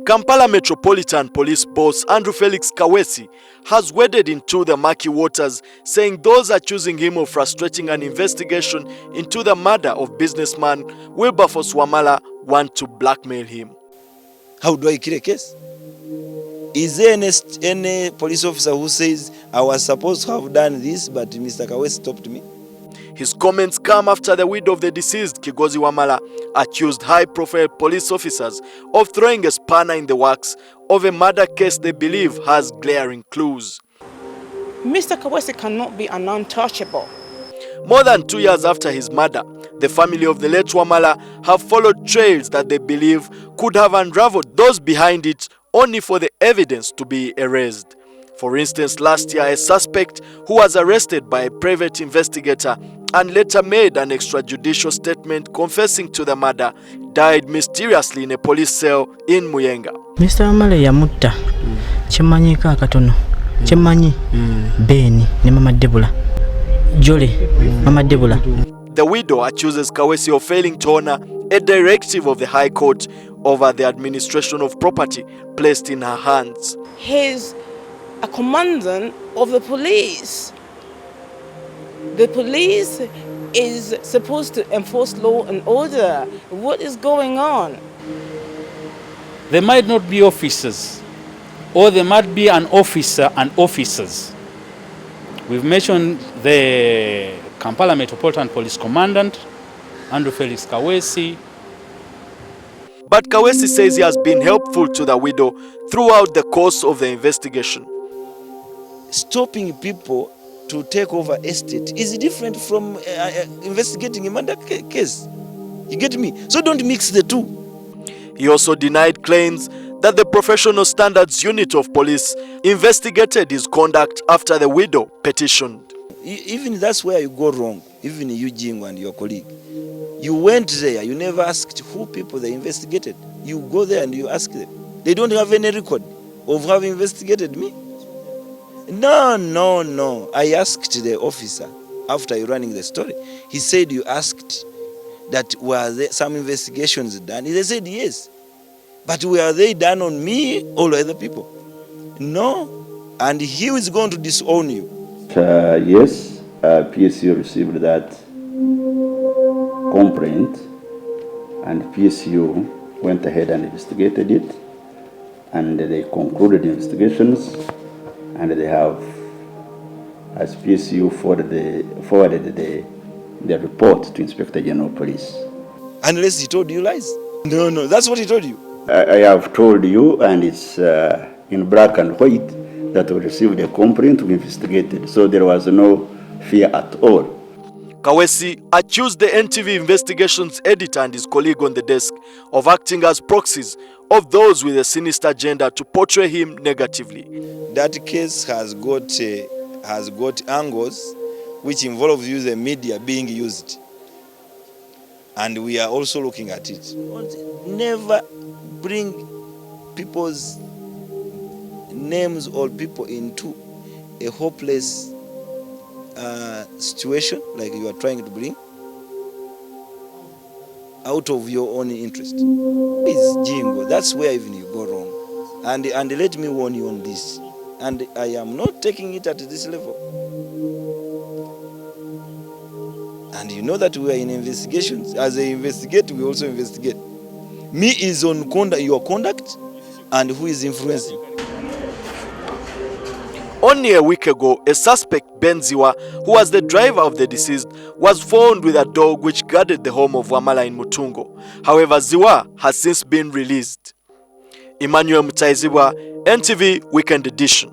Kampala Metropolitan Police boss Andrew Felix Kaweesi has waded into the murky waters, saying those accusing him of frustrating an investigation into the murder of businessman Wilberforce Wamala want to blackmail him. How do I kill a case? Is there any police officer who says I was supposed to have done this, but Mr. Kaweesi stopped me? His comments come after the widow of the deceased, Kigozi Wamala, accused high-profile police officers of throwing a spanner in the works of a murder case they believe has glaring clues. Mr. Kaweesi cannot be an untouchable. More than 2 years after his murder, the family of the late Wamala have followed trails that they believe could have unraveled those behind it, only for the evidence to be erased. For instance, last year, a suspect who was arrested by a private investigator and later made an extrajudicial statement confessing to the murder died mysteriously in a police cell in Muyenga. Mr. Wamala yamutta chemanyika akatono chemanyi Beni ne Mama Debula Jole Mama Debula. The widow accuses Kaweesi of failing to honor a directive of the High Court over the administration of property placed in her hands. He's a commandant of the police. The police is supposed to enforce law and order. What is going on? There might not be officers, or there might be an officer and officers. We've mentioned the Kampala Metropolitan Police Commandant, Andrew Felix Kaweesi. But Kaweesi says he has been helpful to the widow throughout the course of the investigation. Stopping people to take over estate is different from investigating a murder case. You get me? So don't mix the two. He also denied claims that the Professional Standards Unit of Police investigated his conduct after the widow petitioned. Even that's where you go wrong, even you, Jingo, and your colleague. You went there, you never asked who people they investigated. You go there and you ask them. They don't have any record of having investigated me. No. I asked the officer after running the story. He said you asked that were there some investigations done. They said yes. But were they done on me or other people? No. And he is going to disown you. Yes, PSU received that complaint and PSU went ahead and investigated it, and they concluded investigations, and they have, as PSU forwarded the report to Inspector General Police. Unless he told you lies. No, that's what he told you. I have told you, and it's in black and white, that we received a complaint, we investigated, so there was no fear at all. Kaweesi accused the NTV Investigations editor and his colleague on the desk of acting as proxies of those with a sinister agenda to portray him negatively. That case has got angles which involve the media being used, and we are also looking at it. Never bring people's names or people into a hopeless situation like you are trying to bring out of your own interest. It's Jingo. That's where even you go wrong. And let me warn you on this. And I am not taking it at this level. And you know that we are in investigations. As they investigate, we also investigate. Me is on your conduct and who is influencing. Only a week ago, a suspect, Ben Ziwa, who was the driver of the deceased, was found with a dog which guarded the home of Wamala in Mutungo. However, Ziwa has since been released. Emmanuel Mutaizibwa, NTV Weekend Edition.